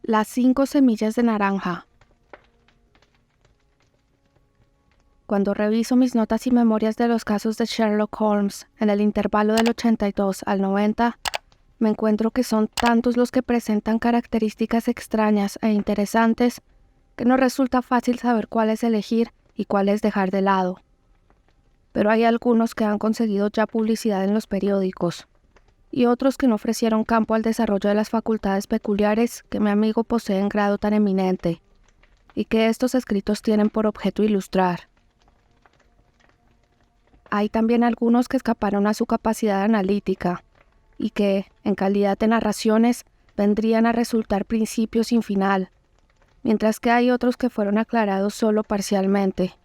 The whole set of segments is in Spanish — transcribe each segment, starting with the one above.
Las 5 semillas de naranja. Cuando reviso mis notas y memorias de los casos de Sherlock Holmes en el intervalo del 82 al 90, me encuentro que son tantos los que presentan características extrañas e interesantes que no resulta fácil saber cuáles elegir y cuáles dejar de lado. Pero hay algunos que han conseguido ya publicidad en los periódicos, y otros que no ofrecieron campo al desarrollo de las facultades peculiares que mi amigo posee en grado tan eminente, y que estos escritos tienen por objeto ilustrar. Hay también algunos que escaparon a su capacidad analítica, y que, en calidad de narraciones, vendrían a resultar principios sin final, mientras que hay otros que fueron aclarados solo parcialmente,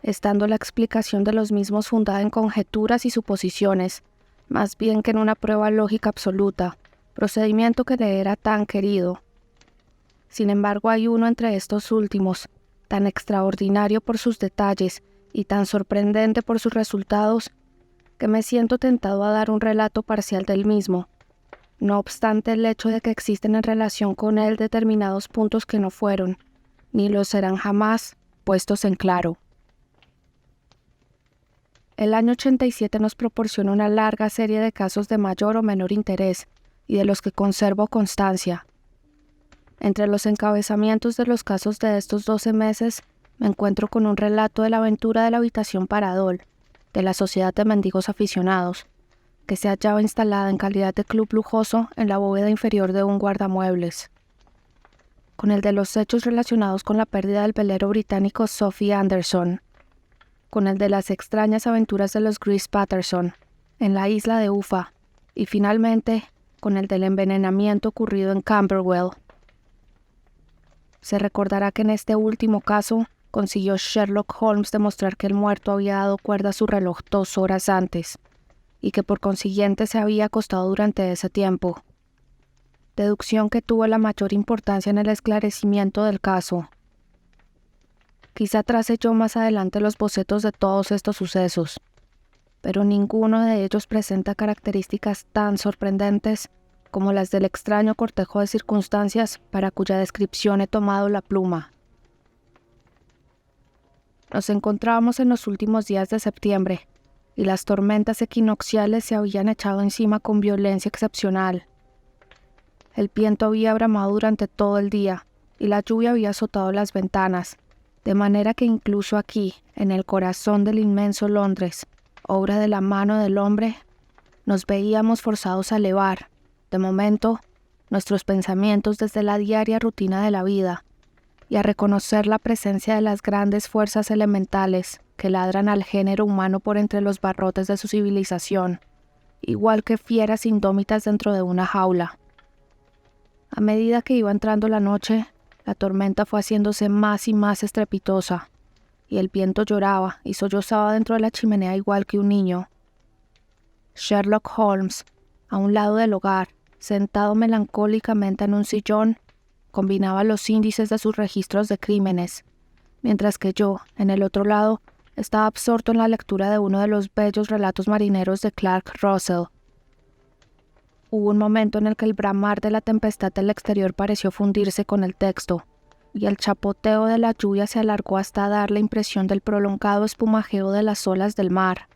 estando la explicación de los mismos fundada en conjeturas y suposiciones, más bien que en una prueba lógica absoluta, procedimiento que le era tan querido. Sin embargo, hay uno entre estos últimos, tan extraordinario por sus detalles y tan sorprendente por sus resultados, que me siento tentado a dar un relato parcial del mismo, no obstante el hecho de que existen en relación con él determinados puntos que no fueron, ni lo serán jamás, puestos en claro. El año 87 nos proporciona una larga serie de casos de mayor o menor interés, y de los que conservo constancia. Entre los encabezamientos de los casos de estos 12 meses, me encuentro con un relato de la aventura de la habitación Paradol, de la Sociedad de Mendigos Aficionados, que se hallaba instalada en calidad de club lujoso en la bóveda inferior de un guardamuebles. Con el de los hechos relacionados con la pérdida del velero británico Sophie Anderson, con el de las extrañas aventuras de los Grish Patterson en la isla de Ufa, y finalmente con el del envenenamiento ocurrido en Camberwell. Se recordará que en este último caso consiguió Sherlock Holmes demostrar que el muerto había dado cuerda a su reloj 2 horas antes, y que por consiguiente se había acostado durante ese tiempo. Deducción que tuvo la mayor importancia en el esclarecimiento del caso. Quizá trace yo más adelante los bocetos de todos estos sucesos, pero ninguno de ellos presenta características tan sorprendentes como las del extraño cortejo de circunstancias para cuya descripción he tomado la pluma. Nos encontrábamos en los últimos días de septiembre, y las tormentas equinocciales se habían echado encima con violencia excepcional. El viento había bramado durante todo el día, y la lluvia había azotado las ventanas, de manera que incluso aquí, en el corazón del inmenso Londres, obra de la mano del hombre, nos veíamos forzados a elevar, de momento, nuestros pensamientos desde la diaria rutina de la vida, y a reconocer la presencia de las grandes fuerzas elementales que ladran al género humano por entre los barrotes de su civilización, igual que fieras indómitas dentro de una jaula. A medida que iba entrando la noche, la tormenta fue haciéndose más y más estrepitosa, y el viento lloraba y sollozaba dentro de la chimenea igual que un niño. Sherlock Holmes, a un lado del hogar, sentado melancólicamente en un sillón, combinaba los índices de sus registros de crímenes, mientras que yo, en el otro lado, estaba absorto en la lectura de uno de los bellos relatos marineros de Clark Russell. Hubo un momento en el que el bramar de la tempestad del exterior pareció fundirse con el texto, y el chapoteo de la lluvia se alargó hasta dar la impresión del prolongado espumajeo de las olas del mar.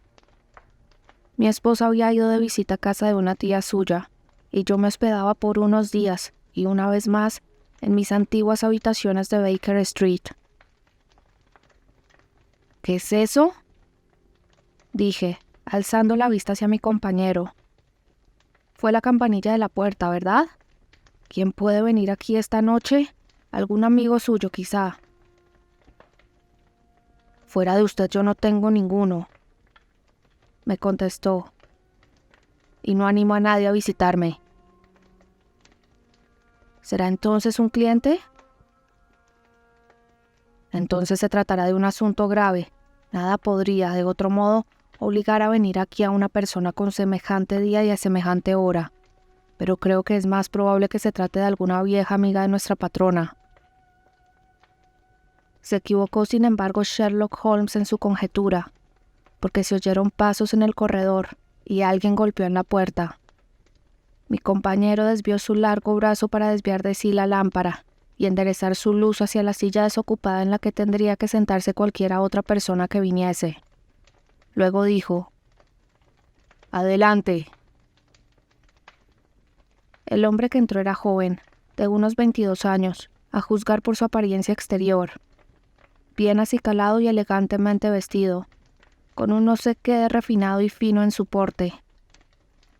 Mi esposa había ido de visita a casa de una tía suya, y yo me hospedaba por unos días, y una vez más, en mis antiguas habitaciones de Baker Street. ¿Qué es eso?, dije, alzando la vista hacia mi compañero. Fue la campanilla de la puerta, ¿verdad? ¿Quién puede venir aquí esta noche? Algún amigo suyo, quizá. Fuera de usted yo no tengo ninguno, me contestó, y no animo a nadie a visitarme. ¿Será entonces un cliente? Entonces se tratará de un asunto grave. Nada podría, de otro modo, obligar a venir aquí a una persona con semejante día y a semejante hora, pero creo que es más probable que se trate de alguna vieja amiga de nuestra patrona. Se equivocó, sin embargo, Sherlock Holmes en su conjetura, porque se oyeron pasos en el corredor y alguien golpeó en la puerta. Mi compañero desvió su largo brazo para desviar de sí la lámpara y enderezar su luz hacia la silla desocupada en la que tendría que sentarse cualquiera otra persona que viniese. Luego dijo: «Adelante». El hombre que entró era joven, de unos 22 años, a juzgar por su apariencia exterior. Bien acicalado y elegantemente vestido, con un no sé qué de refinado y fino en su porte.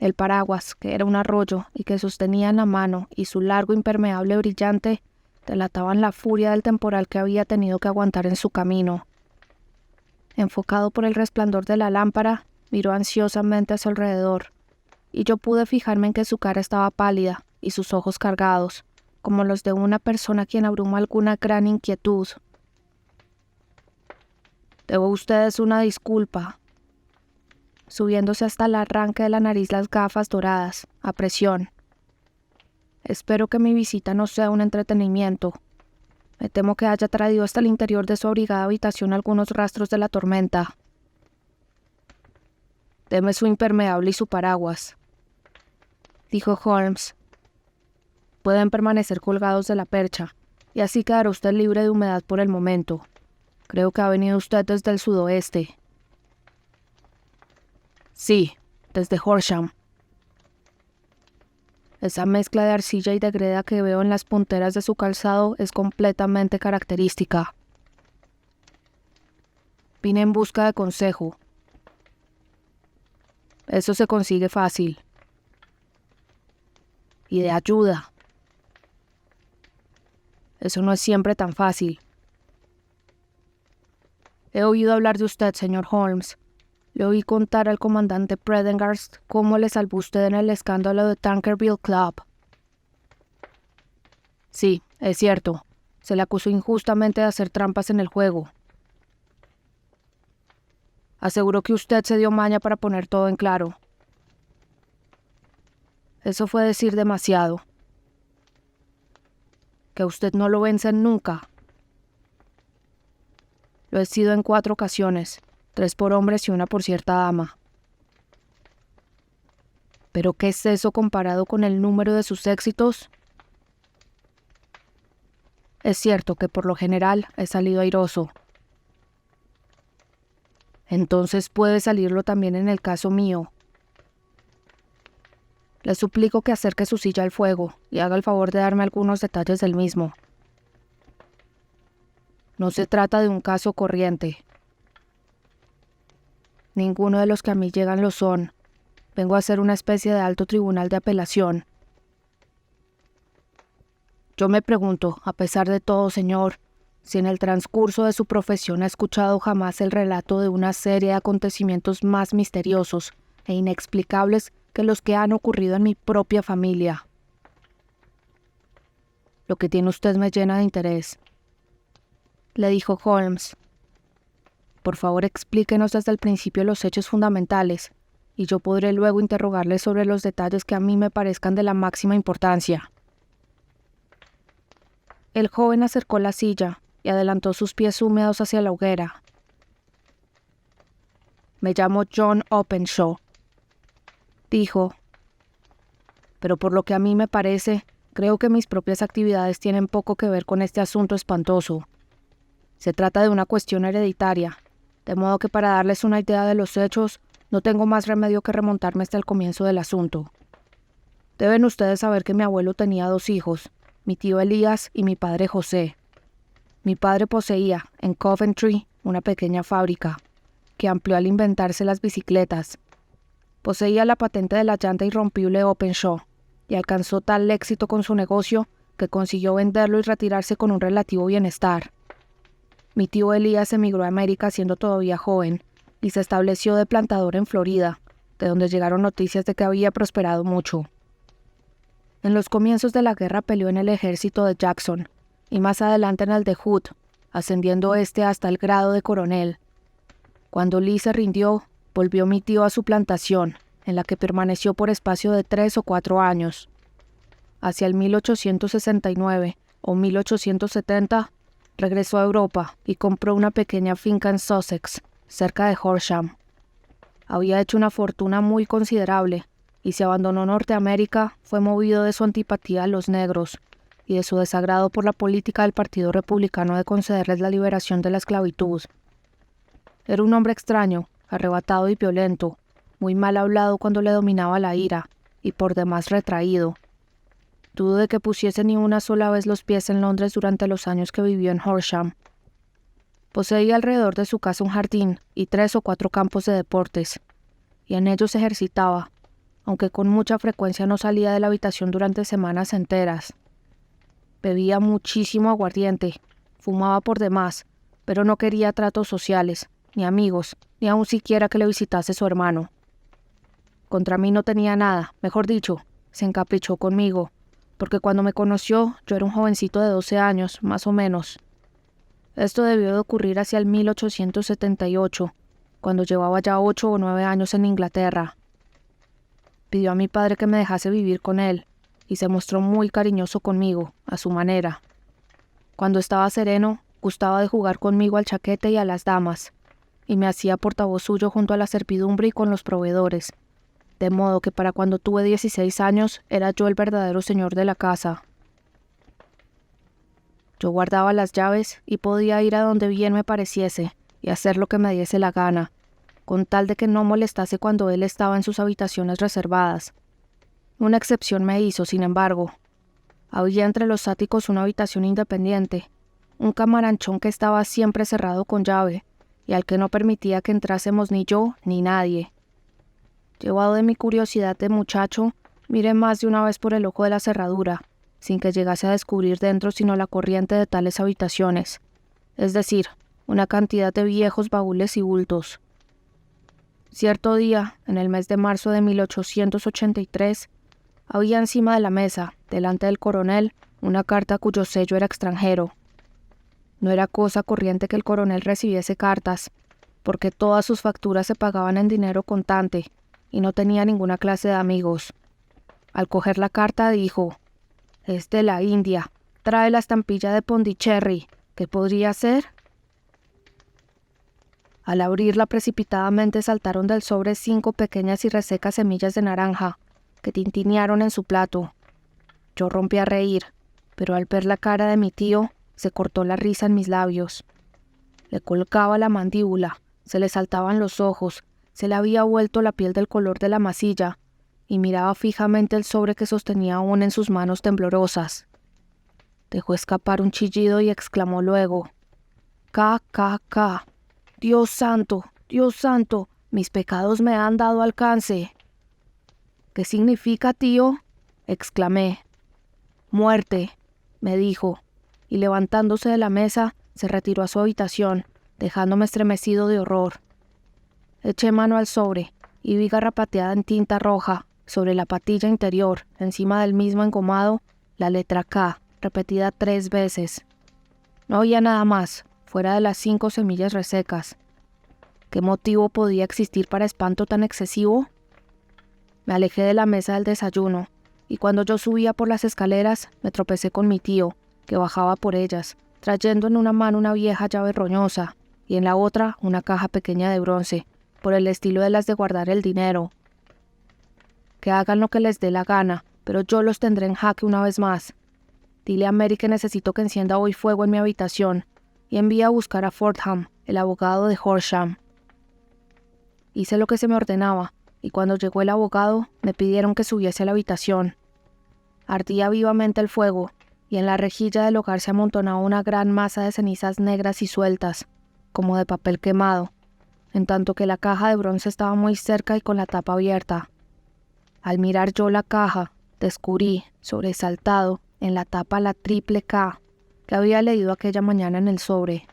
El paraguas, que era un arroyo y que sostenía en la mano, y su largo impermeable brillante, delataban la furia del temporal que había tenido que aguantar en su camino. Enfocado por el resplandor de la lámpara, miró ansiosamente a su alrededor, y yo pude fijarme en que su cara estaba pálida y sus ojos cargados, como los de una persona a quien abruma alguna gran inquietud. «Debo a ustedes una disculpa», subiéndose hasta el arranque de la nariz las gafas doradas, a presión. «Espero que mi visita no sea un entretenimiento. Me temo que haya traído hasta el interior de su abrigada habitación algunos rastros de la tormenta». «Deme su impermeable y su paraguas», dijo Holmes. «Pueden permanecer colgados de la percha, y así quedará usted libre de humedad por el momento. Creo que ha venido usted desde el sudoeste». «Sí, desde Horsham». «Esa mezcla de arcilla y de greda que veo en las punteras de su calzado es completamente característica». «Vine en busca de consejo». «Eso se consigue fácil». «Y de ayuda». «Eso no es siempre tan fácil». «He oído hablar de usted, señor Holmes. Le oí contar al comandante Prendergast cómo le salvó usted en el escándalo de Tankerville Club». «Sí, es cierto. Se le acusó injustamente de hacer trampas en el juego». «Aseguró que usted se dio maña para poner todo en claro». «Eso fue decir demasiado». «Que usted no lo vencen nunca». «Lo he sido en 4 ocasiones, 3 por hombres y 1 por cierta dama». «¿Pero qué es eso comparado con el número de sus éxitos?» «Es cierto que por lo general he salido airoso». «Entonces puede salirlo también en el caso mío». «Le suplico que acerque su silla al fuego y haga el favor de darme algunos detalles del mismo». «No se trata de un caso corriente». «Ninguno de los que a mí llegan lo son. Vengo a ser una especie de alto tribunal de apelación». «Yo me pregunto, a pesar de todo, señor, si en el transcurso de su profesión ha escuchado jamás el relato de una serie de acontecimientos más misteriosos e inexplicables que los que han ocurrido en mi propia familia». «Lo que tiene usted me llena de interés», le dijo Holmes. «Por favor, explíquenos desde el principio los hechos fundamentales, y yo podré luego interrogarle sobre los detalles que a mí me parezcan de la máxima importancia». El joven acercó la silla y adelantó sus pies húmedos hacia la hoguera. «Me llamo John Openshaw», dijo. «Pero por lo que a mí me parece, creo que mis propias actividades tienen poco que ver con este asunto espantoso. Se trata de una cuestión hereditaria, de modo que para darles una idea de los hechos, no tengo más remedio que remontarme hasta el comienzo del asunto. Deben ustedes saber que mi abuelo tenía 2 hijos, mi tío Elías y mi padre José. Mi padre poseía, en Coventry, una pequeña fábrica, que amplió al inventarse las bicicletas. Poseía la patente de la llanta irrompible Openshaw, y alcanzó tal éxito con su negocio que consiguió venderlo y retirarse con un relativo bienestar. Mi tío Elías emigró a América siendo todavía joven, y se estableció de plantador en Florida, de donde llegaron noticias de que había prosperado mucho. En los comienzos de la guerra peleó en el ejército de Jackson, y más adelante en el de Hood, ascendiendo hasta el grado de coronel. Cuando Lee se rindió, volvió mi tío a su plantación, en la que permaneció por espacio de 3 o 4 años. Hacia el 1869 o 1870, regresó a Europa y compró una pequeña finca en Sussex, cerca de Horsham. Había hecho una fortuna muy considerable, y si abandonó Norteamérica fue movido de su antipatía a los negros y de su desagrado por la política del Partido Republicano de concederles la liberación de la esclavitud. Era un hombre extraño, arrebatado y violento, muy mal hablado cuando le dominaba la ira, y por demás retraído. Dudo de que pusiese ni una sola vez los pies en Londres durante los años que vivió en Horsham. Poseía alrededor de su casa un jardín y 3 o 4 campos de deportes, y en ellos se ejercitaba, aunque con mucha frecuencia no salía de la habitación durante semanas enteras. Bebía muchísimo aguardiente, fumaba por demás, pero no quería tratos sociales, ni amigos, ni aun siquiera que le visitase su hermano. Contra mí no tenía nada, mejor dicho, se encaprichó conmigo, porque cuando me conoció yo era un jovencito de 12 años, más o menos. Esto debió de ocurrir hacia el 1878, cuando llevaba ya 8 o 9 años en Inglaterra. Pidió a mi padre que me dejase vivir con él, y se mostró muy cariñoso conmigo, a su manera. Cuando estaba sereno, gustaba de jugar conmigo al chaquete y a las damas, y me hacía portavoz suyo junto a la servidumbre y con los proveedores, de modo que para cuando tuve 16 años era yo el verdadero señor de la casa. Yo guardaba las llaves y podía ir a donde bien me pareciese y hacer lo que me diese la gana, con tal de que no molestase cuando él estaba en sus habitaciones reservadas. Una excepción me hizo, sin embargo. Había entre los áticos una habitación independiente, un camaranchón que estaba siempre cerrado con llave y al que no permitía que entrásemos ni yo ni nadie. Llevado de mi curiosidad de muchacho, miré más de una vez por el ojo de la cerradura, sin que llegase a descubrir dentro sino la corriente de tales habitaciones, es decir, una cantidad de viejos baúles y bultos. Cierto día, en el mes de marzo de 1883, había encima de la mesa, delante del coronel, una carta cuyo sello era extranjero. No era cosa corriente que el coronel recibiese cartas, porque todas sus facturas se pagaban en dinero contante, y no tenía ninguna clase de amigos. Al coger la carta dijo: «Es de la India, trae la estampilla de Pondicherry, ¿qué podría ser?». Al abrirla precipitadamente saltaron del sobre 5 pequeñas y resecas semillas de naranja, que tintinearon en su plato. Yo rompí a reír, pero al ver la cara de mi tío, se cortó la risa en mis labios. Le colgaba la mandíbula, se le saltaban los ojos, se le había vuelto la piel del color de la masilla, y miraba fijamente el sobre que sostenía aún en sus manos temblorosas. Dejó escapar un chillido y exclamó luego: «Ca, ca, ca. Dios santo, mis pecados me han dado alcance». «¿Qué significa, tío?», exclamé. «Muerte», me dijo, y levantándose de la mesa, se retiró a su habitación, dejándome estremecido de horror. Eché mano al sobre y vi garrapateada en tinta roja, sobre la patilla interior, encima del mismo engomado, la letra K, repetida 3 veces. No había nada más, fuera de las 5 semillas resecas. ¿Qué motivo podía existir para espanto tan excesivo? Me alejé de la mesa del desayuno, y cuando yo subía por las escaleras, me tropecé con mi tío, que bajaba por ellas, trayendo en una mano una vieja llave roñosa, y en la otra una caja pequeña de bronce, por el estilo de las de guardar el dinero. Que hagan lo que les dé la gana, pero yo los tendré en jaque una vez más. Dile a Mary que necesito que encienda hoy fuego en mi habitación, y envíe a buscar a Fordham, el abogado de Horsham. Hice lo que se me ordenaba, y cuando llegó el abogado, me pidieron que subiese a la habitación. Ardía vivamente el fuego, y en la rejilla del hogar se amontonaba una gran masa de cenizas negras y sueltas, como de papel quemado, en tanto que la caja de bronce estaba muy cerca y con la tapa abierta. Al mirar yo la caja, descubrí, sobresaltado, en la tapa la triple K, que había leído aquella mañana en el sobre.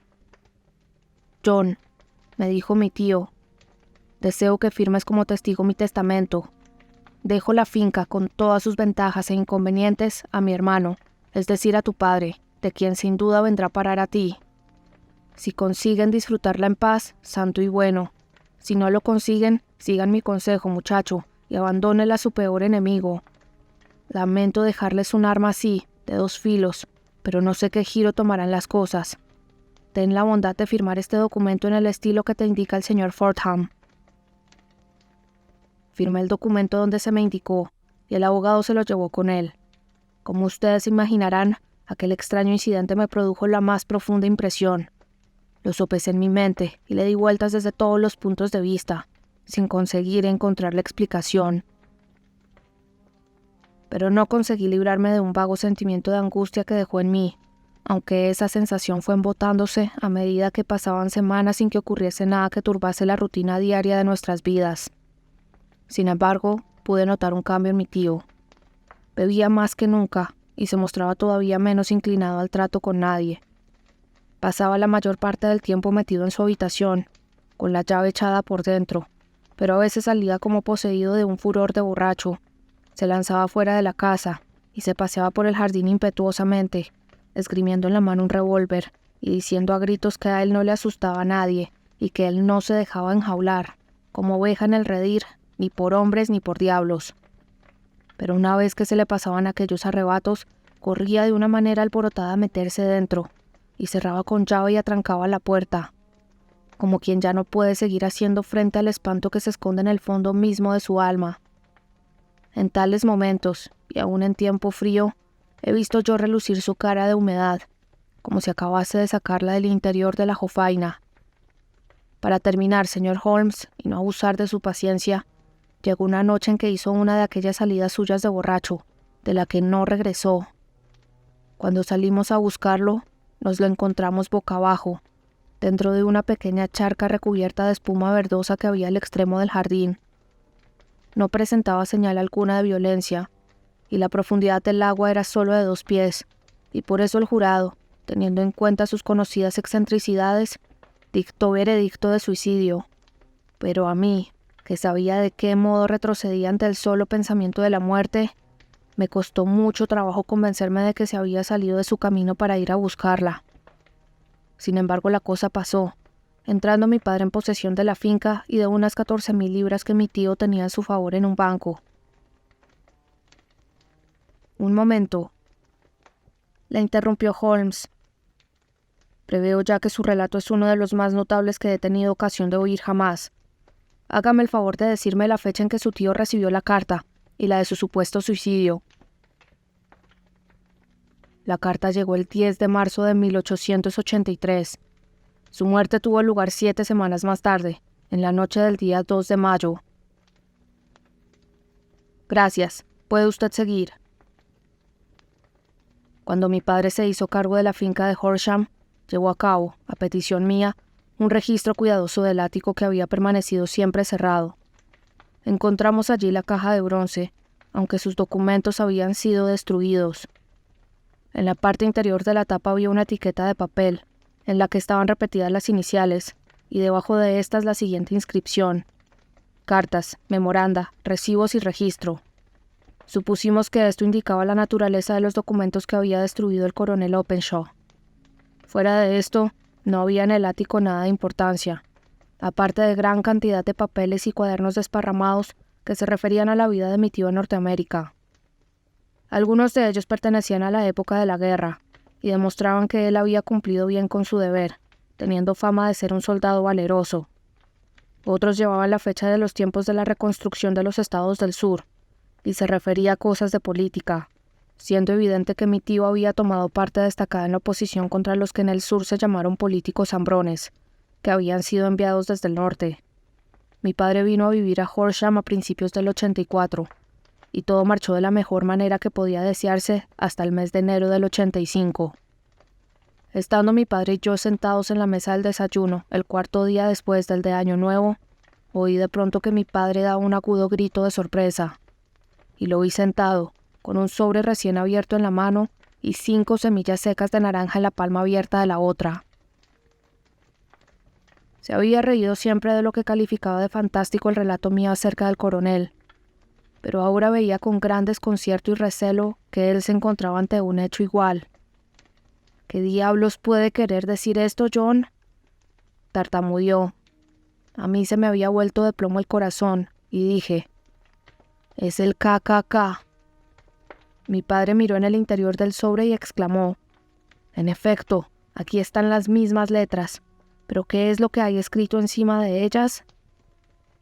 «John», me dijo mi tío, «deseo que firmes como testigo mi testamento. Dejo la finca con todas sus ventajas e inconvenientes a mi hermano, es decir, a tu padre, de quien sin duda vendrá a parar a ti. Si consiguen disfrutarla en paz, santo y bueno. Si no lo consiguen, sigan mi consejo, muchacho, y abandónela a su peor enemigo. Lamento dejarles un arma así, de 2 filos, pero no sé qué giro tomarán las cosas. Ten la bondad de firmar este documento en el estilo que te indica el señor Fordham». Firmé el documento donde se me indicó, y el abogado se lo llevó con él. Como ustedes imaginarán, aquel extraño incidente me produjo la más profunda impresión. Lo sopesé en mi mente y le di vueltas desde todos los puntos de vista, sin conseguir encontrar la explicación. Pero no conseguí librarme de un vago sentimiento de angustia que dejó en mí, aunque esa sensación fue embotándose a medida que pasaban semanas sin que ocurriese nada que turbase la rutina diaria de nuestras vidas. Sin embargo, pude notar un cambio en mi tío. Bebía más que nunca y se mostraba todavía menos inclinado al trato con nadie. Pasaba la mayor parte del tiempo metido en su habitación, con la llave echada por dentro, pero a veces salía como poseído de un furor de borracho. Se lanzaba fuera de la casa y se paseaba por el jardín impetuosamente, esgrimiendo en la mano un revólver y diciendo a gritos que a él no le asustaba a nadie y que él no se dejaba enjaular, como oveja en el redil, ni por hombres ni por diablos. Pero una vez que se le pasaban aquellos arrebatos, corría de una manera alborotada a meterse dentro, y cerraba con llave y atrancaba la puerta, como quien ya no puede seguir haciendo frente al espanto que se esconde en el fondo mismo de su alma. En tales momentos, y aún en tiempo frío, he visto yo relucir su cara de humedad, como si acabase de sacarla del interior de la jofaina. Para terminar, señor Holmes, y no abusar de su paciencia, llegó una noche en que hizo una de aquellas salidas suyas de borracho, de la que no regresó. Cuando salimos a buscarlo, nos lo encontramos boca abajo, dentro de una pequeña charca recubierta de espuma verdosa que había al extremo del jardín. No presentaba señal alguna de violencia, y la profundidad del agua era solo de 2 pies, y por eso el jurado, teniendo en cuenta sus conocidas excentricidades, dictó veredicto de suicidio. Pero a mí, que sabía de qué modo retrocedía ante el solo pensamiento de la muerte, me costó mucho trabajo convencerme de que se había salido de su camino para ir a buscarla. Sin embargo, la cosa pasó, entrando mi padre en posesión de la finca y de unas 14,000 libras que mi tío tenía a su favor en un banco. Un momento, la interrumpió Holmes. Preveo ya que su relato es uno de los más notables que he tenido ocasión de oír jamás. Hágame el favor de decirme la fecha en que su tío recibió la carta y la de su supuesto suicidio. La carta llegó el 10 de marzo de 1883. Su muerte tuvo lugar 7 semanas más tarde, en la noche del día 2 de mayo. Gracias. Puede usted seguir. Cuando mi padre se hizo cargo de la finca de Horsham, llevó a cabo, a petición mía, un registro cuidadoso del ático que había permanecido siempre cerrado. Encontramos allí la caja de bronce, aunque sus documentos habían sido destruidos. En la parte interior de la tapa había una etiqueta de papel, en la que estaban repetidas las iniciales, y debajo de estas la siguiente inscripción: cartas, memoranda, recibos y registro. Supusimos que esto indicaba la naturaleza de los documentos que había destruido el coronel Openshaw. Fuera de esto, no había en el ático nada de importancia, aparte de gran cantidad de papeles y cuadernos desparramados que se referían a la vida de mi tío en Norteamérica. Algunos de ellos pertenecían a la época de la guerra y demostraban que él había cumplido bien con su deber, teniendo fama de ser un soldado valeroso. Otros llevaban la fecha de los tiempos de la reconstrucción de los estados del sur y se refería a cosas de política, siendo evidente que mi tío había tomado parte destacada en la oposición contra los que en el sur se llamaron políticos hambrones, que habían sido enviados desde el norte. Mi padre vino a vivir a Horsham a principios del 84, y todo marchó de la mejor manera que podía desearse hasta el mes de enero del 85. Estando mi padre y yo sentados en la mesa del desayuno, el 4º día después del de Año Nuevo, oí de pronto que mi padre daba un agudo grito de sorpresa, y lo vi sentado, con un sobre recién abierto en la mano y 5 semillas secas de naranja en la palma abierta de la otra. Se había reído siempre de lo que calificaba de fantástico el relato mío acerca del coronel, pero ahora veía con gran desconcierto y recelo que él se encontraba ante un hecho igual. ¿Qué diablos puede querer decir esto, John?, tartamudeó. A mí se me había vuelto de plomo el corazón, y dije: «Es el KKK». Mi padre miró en el interior del sobre y exclamó: «En efecto, aquí están las mismas letras, pero ¿qué es lo que hay escrito encima de ellas?».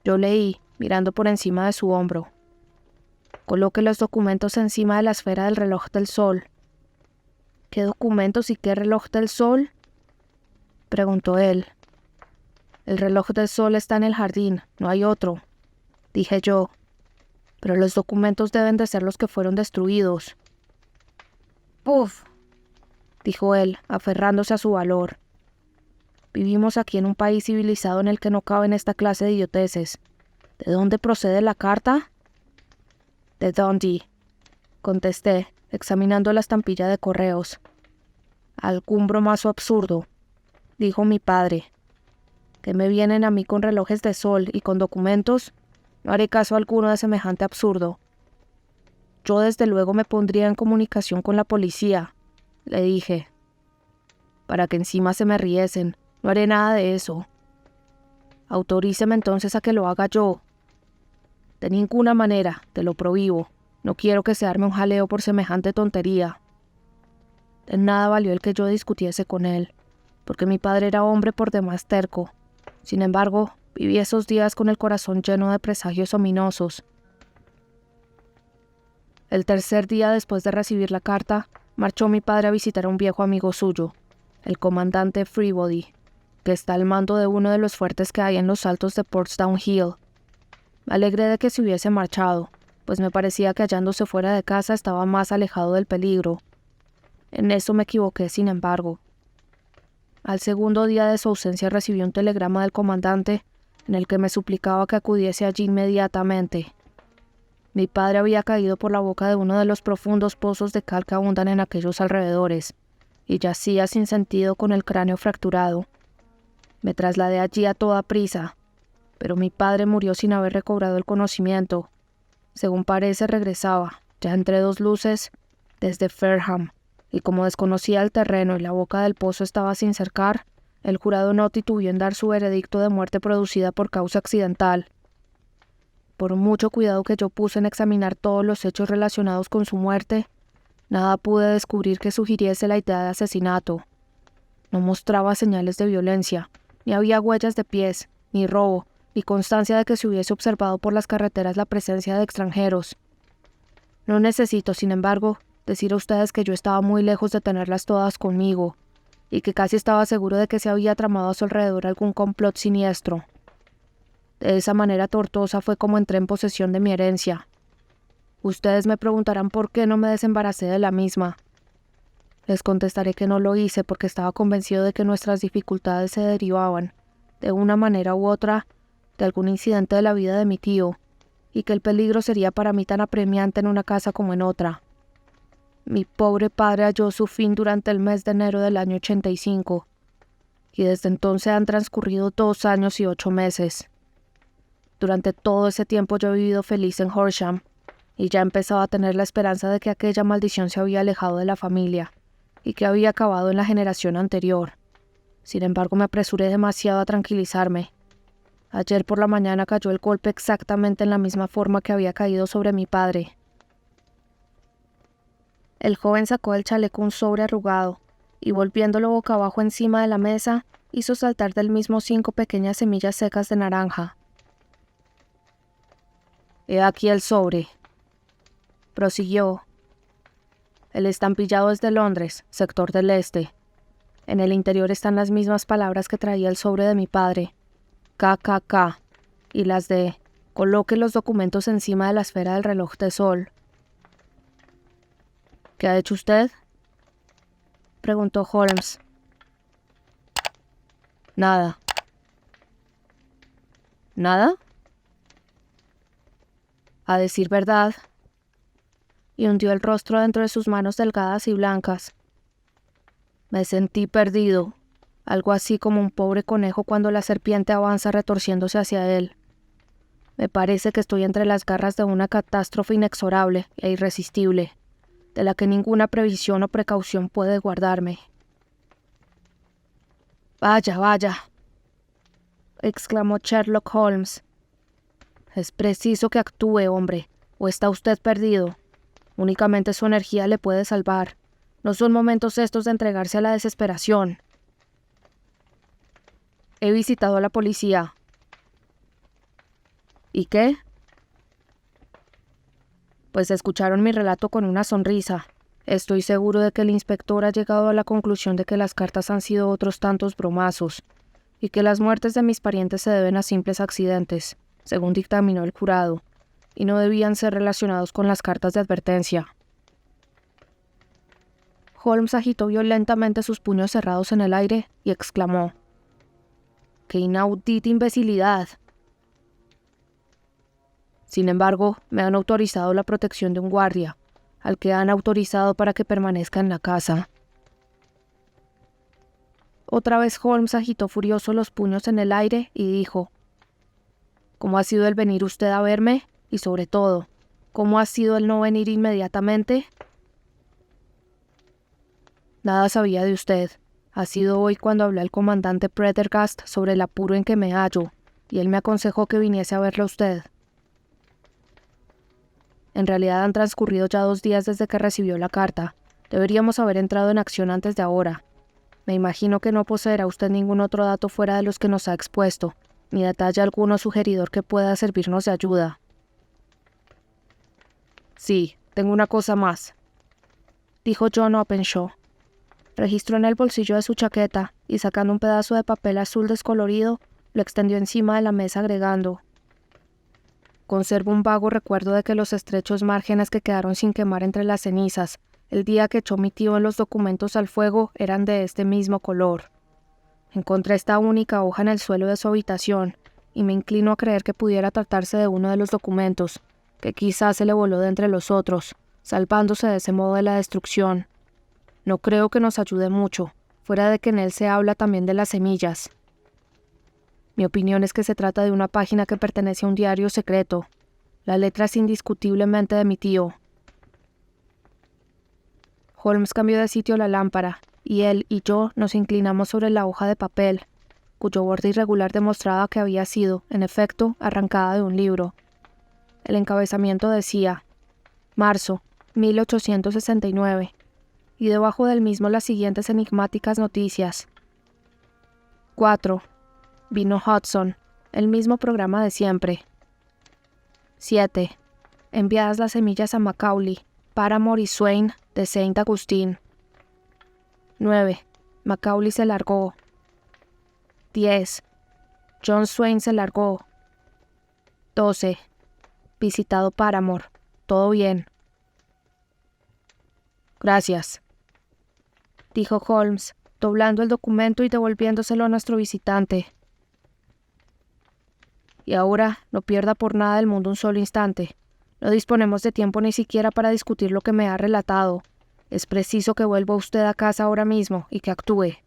Yo leí: mirando por encima de su hombro. Coloque los documentos encima de la esfera del reloj del sol. ¿Qué documentos y qué reloj del sol?, preguntó él. El reloj del sol está en el jardín, no hay otro, dije yo. Pero los documentos deben de ser los que fueron destruidos. ¡Puf!, dijo él, aferrándose a su valor. Vivimos aquí en un país civilizado en el que no caben esta clase de idioteces. ¿De dónde procede la carta? De Dundee, contesté, examinando la estampilla de correos. Algún bromazo absurdo, dijo mi padre. ¿Que me vienen a mí con relojes de sol y con documentos? No haré caso alguno de semejante absurdo. Yo desde luego me pondría en comunicación con la policía, le dije. Para que encima se me riesen, no haré nada de eso. Autoríceme entonces a que lo haga yo. De ninguna manera, te lo prohíbo. No quiero que se arme un jaleo por semejante tontería. De nada valió el que yo discutiese con él, porque mi padre era hombre por demás terco. Sin embargo, viví esos días con el corazón lleno de presagios ominosos. El tercer día después de recibir la carta, marchó mi padre a visitar a un viejo amigo suyo, el comandante Freebody, que está al mando de uno de los fuertes que hay en los altos de Portsdown Hill. Me alegré de que se hubiese marchado, pues me parecía que hallándose fuera de casa estaba más alejado del peligro. En eso me equivoqué, sin embargo. Al segundo día de su ausencia recibí un telegrama del comandante en el que me suplicaba que acudiese allí inmediatamente. Mi padre había caído por la boca de uno de los profundos pozos de cal que abundan en aquellos alrededores, y yacía sin sentido con el cráneo fracturado. Me trasladé allí a toda prisa, pero mi padre murió sin haber recobrado el conocimiento. Según parece, regresaba, ya entre dos luces, desde Fareham, y como desconocía el terreno y la boca del pozo estaba sin cercar, el jurado no titubeó en dar su veredicto de muerte producida por causa accidental. Por mucho cuidado que yo puse en examinar todos los hechos relacionados con su muerte, nada pude descubrir que sugiriese la idea de asesinato. No mostraba señales de violencia, ni había huellas de pies, ni robo, ni constancia de que se hubiese observado por las carreteras la presencia de extranjeros. No necesito, sin embargo, decir a ustedes que yo estaba muy lejos de tenerlas todas conmigo, y que casi estaba seguro de que se había tramado a su alrededor algún complot siniestro. De esa manera tortuosa fue como entré en posesión de mi herencia. Ustedes me preguntarán por qué no me desembaracé de la misma. Les contestaré que no lo hice porque estaba convencido de que nuestras dificultades se derivaban, de una manera u otra, de algún incidente de la vida de mi tío, y que el peligro sería para mí tan apremiante en una casa como en otra. Mi pobre padre halló su fin durante el mes de enero del año 85, y desde entonces han transcurrido 2 años y 8 meses. Durante todo ese tiempo yo he vivido feliz en Horsham, y ya empezaba a tener la esperanza de que aquella maldición se había alejado de la familia, y que había acabado en la generación anterior. Sin embargo, me apresuré demasiado a tranquilizarme. Ayer por la mañana cayó el golpe exactamente en la misma forma que había caído sobre mi padre. El joven sacó del chaleco un sobre arrugado, y volviéndolo boca abajo encima de la mesa, hizo saltar del mismo 5 pequeñas semillas secas de naranja. «He aquí el sobre», prosiguió. «El estampillado es de Londres, sector del este. En el interior están las mismas palabras que traía el sobre de mi padre, KKK, y las de coloque los documentos encima de la esfera del reloj de sol». «¿Qué ha hecho usted?», preguntó Holmes. «Nada». «¿Nada?». «A decir verdad», y hundió el rostro dentro de sus manos delgadas y blancas. Me sentí perdido, algo así como un pobre conejo cuando la serpiente avanza retorciéndose hacia él. Me parece que estoy entre las garras de una catástrofe inexorable e irresistible, de la que ninguna previsión o precaución puede guardarme. «Vaya, vaya», exclamó Sherlock Holmes. «Es preciso que actúe, hombre, o está usted perdido. Únicamente su energía le puede salvar. No son momentos estos de entregarse a la desesperación». «He visitado a la policía». ¿Y qué? Pues escucharon mi relato con una sonrisa. Estoy seguro de que el inspector ha llegado a la conclusión de que las cartas han sido otros tantos bromazos, y que las muertes de mis parientes se deben a simples accidentes, según dictaminó el jurado, y no debían ser relacionados con las cartas de advertencia. Holmes agitó violentamente sus puños cerrados en el aire y exclamó: ¡qué inaudita imbecilidad! Sin embargo, me han autorizado la protección de un guardia, al que han autorizado para que permanezca en la casa. Otra vez Holmes agitó furioso los puños en el aire y dijo: ¿cómo ha sido el venir usted a verme? Y sobre todo, ¿cómo ha sido el no venir inmediatamente? Nada sabía de usted. Ha sido hoy cuando hablé al comandante Prendergast sobre el apuro en que me hallo, y él me aconsejó que viniese a verle a usted. En realidad han transcurrido ya 2 días desde que recibió la carta. Deberíamos haber entrado en acción antes de ahora. Me imagino que no poseerá usted ningún otro dato fuera de los que nos ha expuesto, ni detalle alguno sugeridor que pueda servirnos de ayuda. Sí, tengo una cosa más, dijo John Openshaw. Registró en el bolsillo de su chaqueta y, sacando un pedazo de papel azul descolorido, lo extendió encima de la mesa agregando: conservo un vago recuerdo de que los estrechos márgenes que quedaron sin quemar entre las cenizas, el día que echó mi tío en los documentos al fuego, eran de este mismo color. Encontré esta única hoja en el suelo de su habitación, y me inclino a creer que pudiera tratarse de uno de los documentos, que quizás se le voló de entre los otros, salvándose de ese modo de la destrucción. No creo que nos ayude mucho, fuera de que en él se habla también de las semillas. Mi opinión es que se trata de una página que pertenece a un diario secreto. La letra es indiscutiblemente de mi tío. Holmes cambió de sitio la lámpara, y él y yo nos inclinamos sobre la hoja de papel, cuyo borde irregular demostraba que había sido, en efecto, arrancada de un libro. El encabezamiento decía: marzo, 1869, y debajo del mismo las siguientes enigmáticas noticias. 4. Vino Hudson, el mismo programa de siempre. 7. Enviadas las semillas a Macaulay, Paramore y Swain de Saint Augustine. 9. Macaulay se largó. 10. John Swain se largó. 12. Visitado Paramore. Todo bien. Gracias, dijo Holmes, doblando el documento y devolviéndoselo a nuestro visitante. Y ahora, no pierda por nada del mundo un solo instante. No disponemos de tiempo ni siquiera para discutir lo que me ha relatado. Es preciso que vuelva usted a casa ahora mismo y que actúe.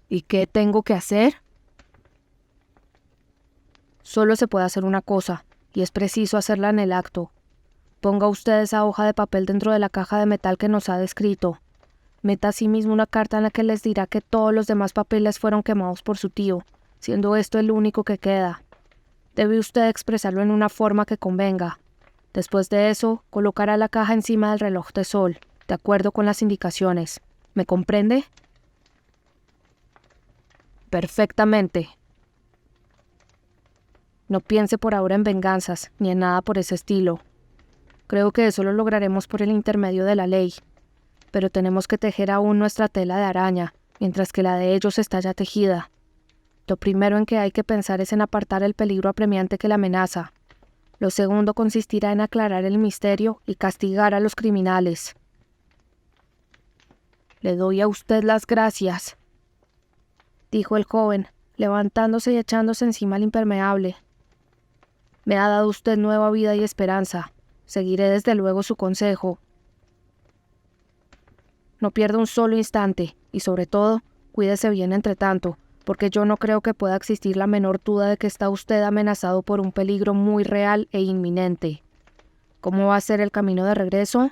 ¿Y qué tengo que hacer? Solo se puede hacer una cosa, y es preciso hacerla en el acto. Ponga usted esa hoja de papel dentro de la caja de metal que nos ha descrito. Meta asimismo una carta en la que les dirá que todos los demás papeles fueron quemados por su tío, siendo esto el único que queda. Debe usted expresarlo en una forma que convenga. Después de eso, colocará la caja encima del reloj de sol, de acuerdo con las indicaciones. ¿Me comprende? Perfectamente. No piense por ahora en venganzas, ni en nada por ese estilo. Creo que eso lo lograremos por el intermedio de la ley. Pero tenemos que tejer aún nuestra tela de araña, mientras que la de ellos está ya tejida. Lo primero en que hay que pensar es en apartar el peligro apremiante que la amenaza. Lo segundo consistirá en aclarar el misterio y castigar a los criminales. Le doy a usted las gracias, dijo el joven, levantándose y echándose encima al impermeable. Me ha dado usted nueva vida y esperanza. Seguiré desde luego su consejo. No pierda un solo instante, y sobre todo, cuídese bien entre tanto, porque yo no creo que pueda existir la menor duda de que está usted amenazado por un peligro muy real e inminente. ¿Cómo va a ser el camino de regreso?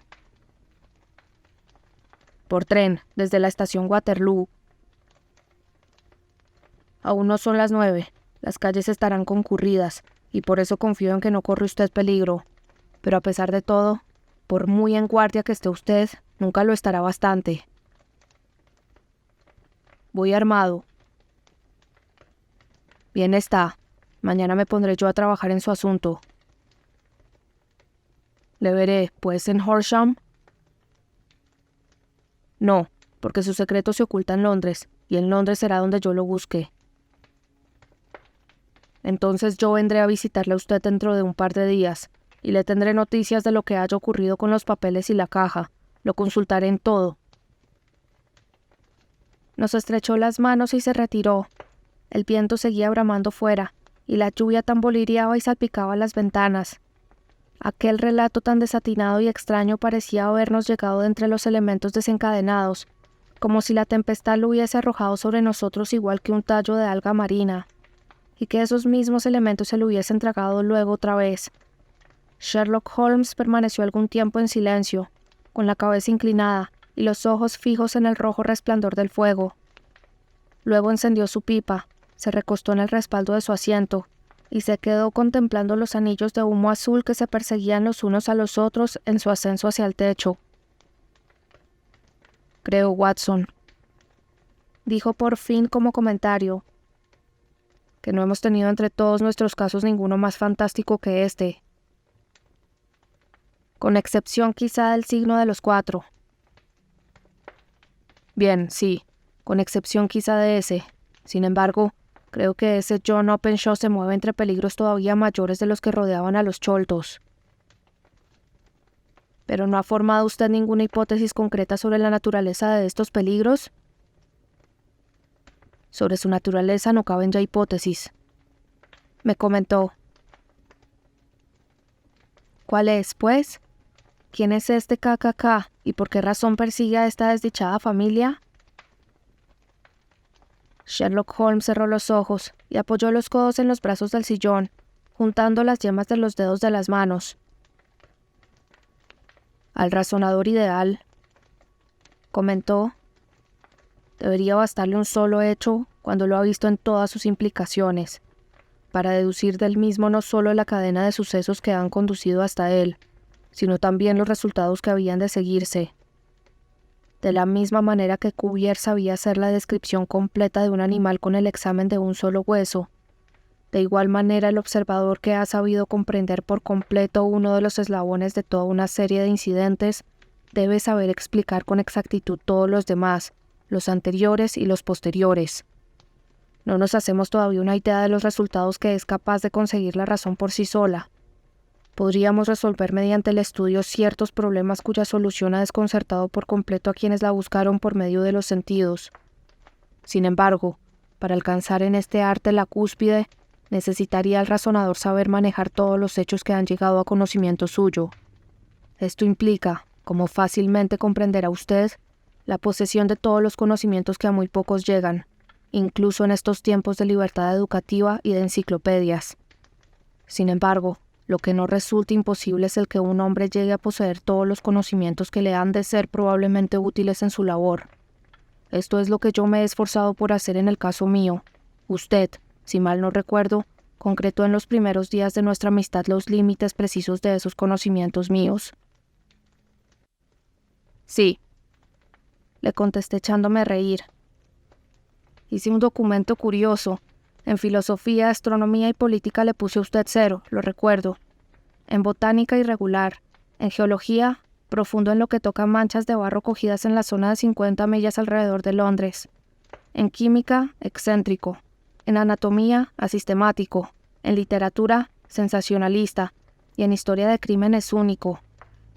Por tren, desde la estación Waterloo. Aún no son las 9. Las calles estarán concurridas, y por eso confío en que no corre usted peligro. Pero a pesar de todo, por muy en guardia que esté usted, nunca lo estará bastante. Voy armado. Bien está. Mañana me pondré yo a trabajar en su asunto. ¿Le veré, pues, en Horsham? No, porque su secreto se oculta en Londres, y en Londres será donde yo lo busque. Entonces yo vendré a visitarle a usted dentro de un par de días, y le tendré noticias de lo que haya ocurrido con los papeles y la caja. Lo consultaré en todo. Nos estrechó las manos y se retiró. El viento seguía bramando fuera, y la lluvia tamborileaba y salpicaba las ventanas. Aquel relato tan desatinado y extraño parecía habernos llegado de entre los elementos desencadenados, como si la tempestad lo hubiese arrojado sobre nosotros igual que un tallo de alga marina, y que esos mismos elementos se lo hubiesen tragado luego otra vez. Sherlock Holmes permaneció algún tiempo en silencio, con la cabeza inclinada y los ojos fijos en el rojo resplandor del fuego. Luego encendió su pipa, se recostó en el respaldo de su asiento, y se quedó contemplando los anillos de humo azul que se perseguían los unos a los otros en su ascenso hacia el techo. «Creo, Watson», dijo por fin como comentario, «que no hemos tenido entre todos nuestros casos ninguno más fantástico que este, con excepción quizá del signo de los 4. Bien, sí, con excepción quizá de ese. Sin embargo, creo que ese John Openshaw se mueve entre peligros todavía mayores de los que rodeaban a los Choltos. ¿Pero no ha formado usted ninguna hipótesis concreta sobre la naturaleza de estos peligros? Sobre su naturaleza no caben ya hipótesis, me comentó. ¿Cuál es, pues? ¿Quién es este KKK y por qué razón persigue a esta desdichada familia? Sherlock Holmes cerró los ojos y apoyó los codos en los brazos del sillón, juntando las yemas de los dedos de las manos. Al razonador ideal, comentó, debería bastarle un solo hecho cuando lo ha visto en todas sus implicaciones, para deducir del mismo no solo la cadena de sucesos que han conducido hasta él, sino también los resultados que habían de seguirse. De la misma manera que Cuvier sabía hacer la descripción completa de un animal con el examen de un solo hueso, de igual manera el observador que ha sabido comprender por completo uno de los eslabones de toda una serie de incidentes, debe saber explicar con exactitud todos los demás, los anteriores y los posteriores. No nos hacemos todavía una idea de los resultados que es capaz de conseguir la razón por sí sola. Podríamos resolver mediante el estudio ciertos problemas cuya solución ha desconcertado por completo a quienes la buscaron por medio de los sentidos. Sin embargo, para alcanzar en este arte la cúspide, necesitaría el razonador saber manejar todos los hechos que han llegado a conocimiento suyo. Esto implica, como fácilmente comprenderá usted, la posesión de todos los conocimientos que a muy pocos llegan, incluso en estos tiempos de libertad educativa y de enciclopedias. Sin embargo, lo que no resulta imposible es el que un hombre llegue a poseer todos los conocimientos que le han de ser probablemente útiles en su labor. Esto es lo que yo me he esforzado por hacer en el caso mío. Usted, si mal no recuerdo, concretó en los primeros días de nuestra amistad los límites precisos de esos conocimientos míos. Sí, le contesté echándome a reír. Hice un documento curioso. En filosofía, astronomía y política le puse a usted 0, lo recuerdo. En botánica, irregular. En geología, profundo en lo que toca manchas de barro cogidas en la zona de 50 millas alrededor de Londres. En química, excéntrico. En anatomía, asistemático. En literatura, sensacionalista. Y en historia de crímenes, único.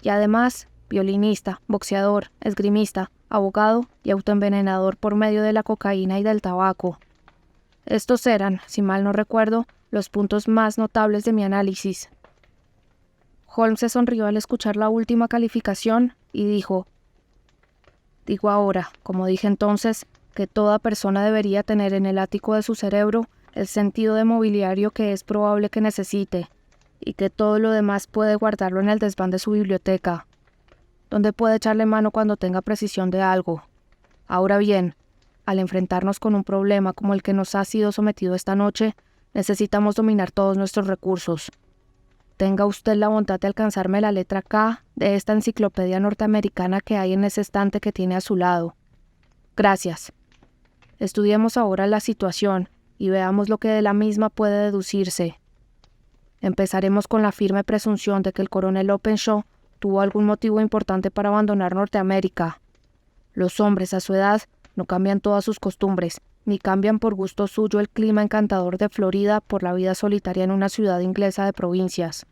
Y además, violinista, boxeador, esgrimista, abogado y autoenvenenador por medio de la cocaína y del tabaco. Estos eran, si mal no recuerdo, los puntos más notables de mi análisis. Holmes se sonrió al escuchar la última calificación y dijo, «Digo ahora, como dije entonces, que toda persona debería tener en el ático de su cerebro el sentido de mobiliario que es probable que necesite, y que todo lo demás puede guardarlo en el desván de su biblioteca, donde puede echarle mano cuando tenga precisión de algo. Ahora bien, al enfrentarnos con un problema como el que nos ha sido sometido esta noche, necesitamos dominar todos nuestros recursos. Tenga usted la bondad de alcanzarme la letra K de esta enciclopedia norteamericana que hay en ese estante que tiene a su lado. Gracias. Estudiemos ahora la situación y veamos lo que de la misma puede deducirse. Empezaremos con la firme presunción de que el coronel Openshaw tuvo algún motivo importante para abandonar Norteamérica. Los hombres a su edad no cambian todas sus costumbres, ni cambian por gusto suyo el clima encantador de Florida por la vida solitaria en una ciudad inglesa de provincias.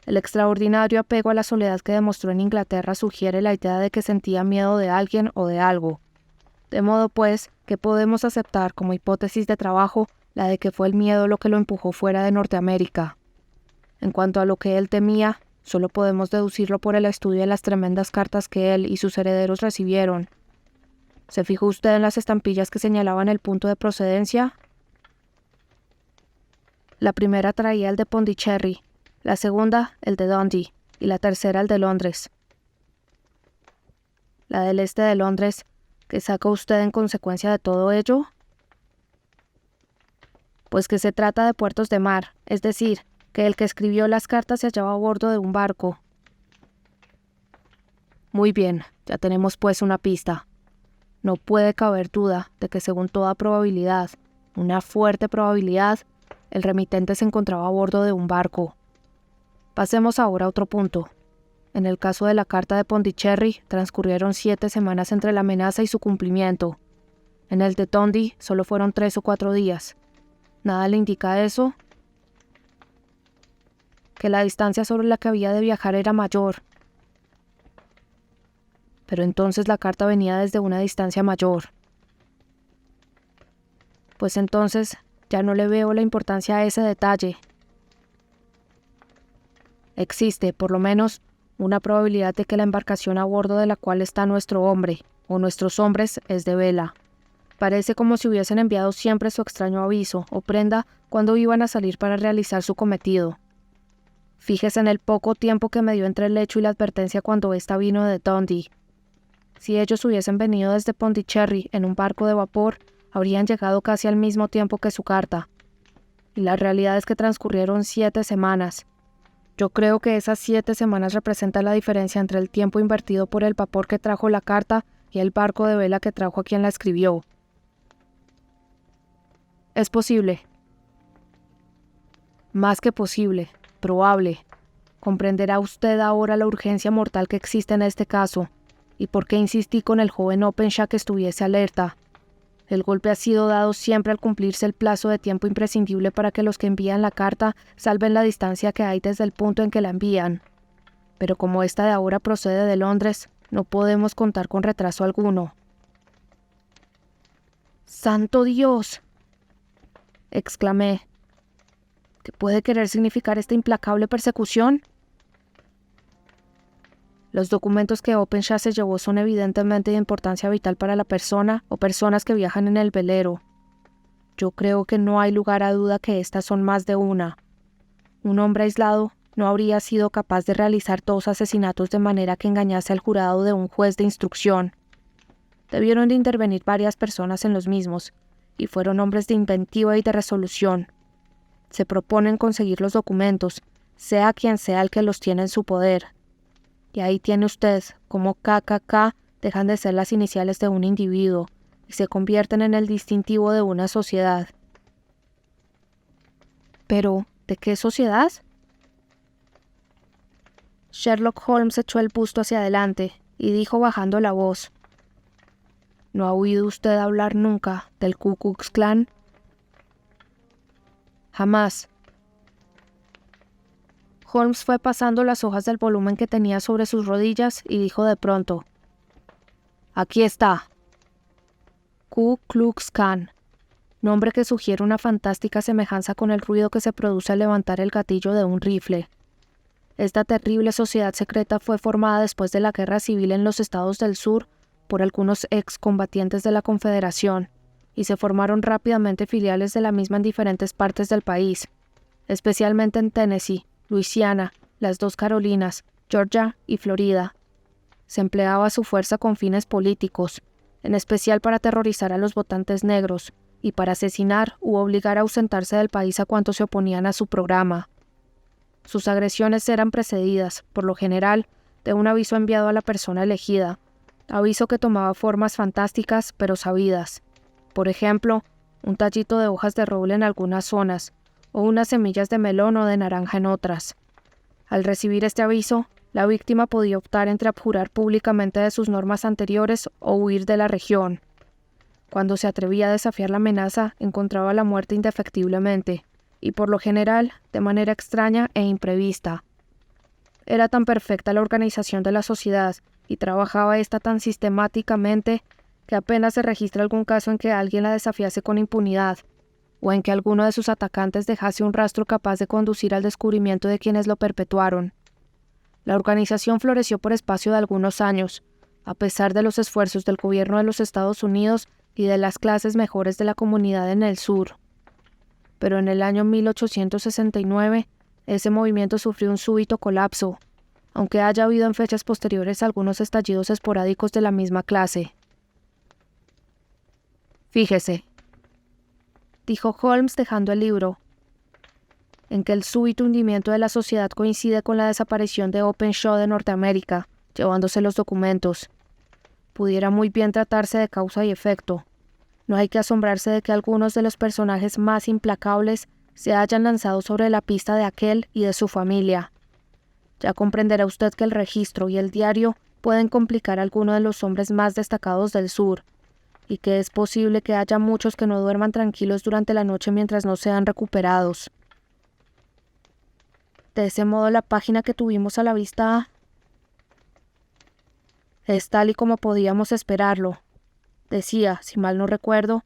El extraordinario apego a la soledad que demostró en Inglaterra sugiere la idea de que sentía miedo de alguien o de algo. De modo, pues, que podemos aceptar como hipótesis de trabajo la de que fue el miedo lo que lo empujó fuera de Norteamérica. En cuanto a lo que él temía, solo podemos deducirlo por el estudio de las tremendas cartas que él y sus herederos recibieron. ¿Se fijó usted en las estampillas que señalaban el punto de procedencia? La primera traía el de Pondicherry, la segunda el de Dundee y la tercera el de Londres. La del este de Londres, ¿qué saca usted en consecuencia de todo ello? Pues que se trata de puertos de mar, es decir, que el que escribió las cartas se hallaba a bordo de un barco. Muy bien, ya tenemos pues una pista. No puede caber duda de que según toda probabilidad, una fuerte probabilidad, el remitente se encontraba a bordo de un barco. Pasemos ahora a otro punto. En el caso de la carta de Pondicherry, transcurrieron 7 semanas entre la amenaza y su cumplimiento. En el de Dundee solo fueron 3 o 4 días. ¿Nada le indica eso? Que la distancia sobre la que había de viajar era mayor. Pero entonces la carta venía desde una distancia mayor. Pues entonces ya no le veo la importancia a ese detalle. Existe, por lo menos, una probabilidad de que la embarcación a bordo de la cual está nuestro hombre, o nuestros hombres, es de vela. Parece como si hubiesen enviado siempre su extraño aviso o prenda cuando iban a salir para realizar su cometido. Fíjese en el poco tiempo que me dio entre el hecho y la advertencia cuando ésta vino de Dundee. Si ellos hubiesen venido desde Pondicherry en un barco de vapor, habrían llegado casi al mismo tiempo que su carta. Y la realidad es que transcurrieron 7 semanas. Yo creo que esas 7 semanas representan la diferencia entre el tiempo invertido por el vapor que trajo la carta y el barco de vela que trajo a quien la escribió. Es posible. Más que posible, probable. Comprenderá usted ahora la urgencia mortal que existe en este caso, y por qué insistí con el joven Openshaw que estuviese alerta. El golpe ha sido dado siempre al cumplirse el plazo de tiempo imprescindible para que los que envían la carta salven la distancia que hay desde el punto en que la envían. Pero como esta de ahora procede de Londres, no podemos contar con retraso alguno. ¡Santo Dios!, exclamé. ¿Qué puede querer significar esta implacable persecución? Los documentos que Openshaw se llevó son evidentemente de importancia vital para la persona o personas que viajan en el velero. Yo creo que no hay lugar a duda que estas son más de una. Un hombre aislado no habría sido capaz de realizar 2 asesinatos de manera que engañase al jurado de un juez de instrucción. Debieron de intervenir varias personas en los mismos, y fueron hombres de inventiva y de resolución. Se proponen conseguir los documentos, sea quien sea el que los tiene en su poder. Y ahí tiene usted cómo KKK dejan de ser las iniciales de un individuo y se convierten en el distintivo de una sociedad. ¿Pero de qué sociedad? Sherlock Holmes echó el busto hacia adelante y dijo bajando la voz: ¿No ha oído usted hablar nunca del Ku Klux Klan? Jamás. Holmes fue pasando las hojas del volumen que tenía sobre sus rodillas y dijo de pronto: Aquí está. Ku Klux Klan, nombre que sugiere una fantástica semejanza con el ruido que se produce al levantar el gatillo de un rifle. Esta terrible sociedad secreta fue formada después de la Guerra Civil en los estados del sur por algunos excombatientes de la Confederación, y se formaron rápidamente filiales de la misma en diferentes partes del país, especialmente en Tennessee, Luisiana, las 2 Carolinas, Georgia y Florida. Se empleaba su fuerza con fines políticos, en especial para aterrorizar a los votantes negros y para asesinar u obligar a ausentarse del país a cuantos se oponían a su programa. Sus agresiones eran precedidas, por lo general, de un aviso enviado a la persona elegida, aviso que tomaba formas fantásticas pero sabidas. Por ejemplo, un tallito de hojas de roble en algunas zonas, o unas semillas de melón o de naranja en otras. Al recibir este aviso, la víctima podía optar entre abjurar públicamente de sus normas anteriores o huir de la región. Cuando se atrevía a desafiar la amenaza, encontraba la muerte indefectiblemente, y por lo general, de manera extraña e imprevista. Era tan perfecta la organización de la sociedad, y trabajaba ésta tan sistemáticamente, que apenas se registra algún caso en que alguien la desafiase con impunidad, o en que alguno de sus atacantes dejase un rastro capaz de conducir al descubrimiento de quienes lo perpetuaron. La organización floreció por espacio de algunos años, a pesar de los esfuerzos del gobierno de los Estados Unidos y de las clases mejores de la comunidad en el sur. Pero en el año 1869, ese movimiento sufrió un súbito colapso, aunque haya habido en fechas posteriores algunos estallidos esporádicos de la misma clase. Fíjese, dijo Holmes dejando el libro, en que el súbito hundimiento de la sociedad coincide con la desaparición de Openshaw de Norteamérica, llevándose los documentos. Pudiera muy bien tratarse de causa y efecto. No hay que asombrarse de que algunos de los personajes más implacables se hayan lanzado sobre la pista de aquel y de su familia. Ya comprenderá usted que el registro y el diario pueden complicar a alguno de los hombres más destacados del sur, y que es posible que haya muchos que no duerman tranquilos durante la noche mientras no sean recuperados. De ese modo, la página que tuvimos a la vista es tal y como podíamos esperarlo. Decía, si mal no recuerdo,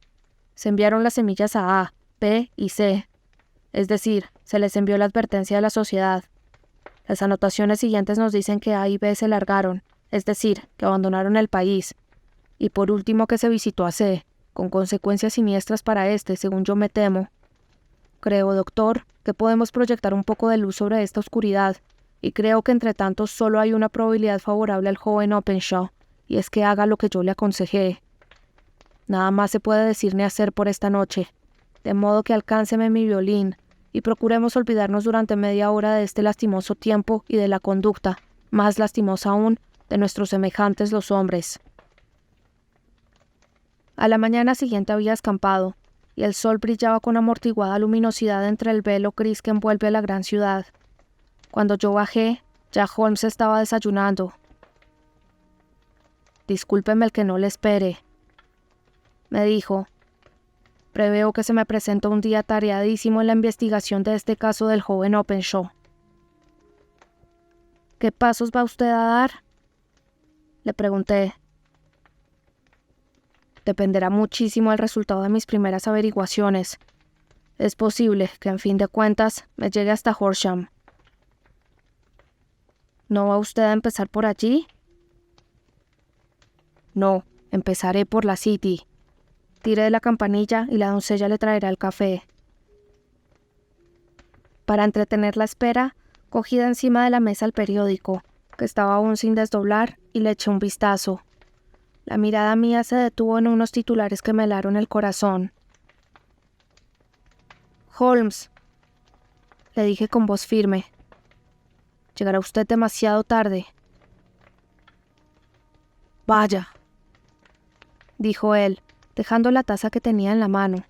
se enviaron las semillas a A, B y C. Es decir, se les envió la advertencia de la sociedad. Las anotaciones siguientes nos dicen que A y B se largaron, es decir, que abandonaron el país. Y por último que se visitó a C, con consecuencias siniestras para este, según yo me temo. Creo, doctor, que podemos proyectar un poco de luz sobre esta oscuridad, y creo que entre tanto solo hay una probabilidad favorable al joven Openshaw, y es que haga lo que yo le aconsejé. Nada más se puede decir ni hacer por esta noche, de modo que alcánceme mi violín, y procuremos olvidarnos durante media hora de este lastimoso tiempo y de la conducta, más lastimosa aún, de nuestros semejantes los hombres. A la mañana siguiente había escampado, y el sol brillaba con amortiguada luminosidad entre el velo gris que envuelve a la gran ciudad. Cuando yo bajé, ya Holmes estaba desayunando. «Discúlpeme el que no le espere», me dijo. «Preveo que se me presenta un día tareadísimo en la investigación de este caso del joven Openshaw». «¿Qué pasos va usted a dar?», le pregunté. «Dependerá muchísimo del resultado de mis primeras averiguaciones. Es posible que, en fin de cuentas, me llegue hasta Horsham». «¿No va usted a empezar por allí?». «No, empezaré por la City. Tire de la campanilla y la doncella le traerá el café». Para entretener la espera, cogí de encima de la mesa el periódico, que estaba aún sin desdoblar, y le eché un vistazo. La mirada mía se detuvo en unos titulares que me helaron el corazón. «Holmes», le dije con voz firme, «llegará usted demasiado tarde». «Vaya», dijo él, dejando la taza que tenía en la mano.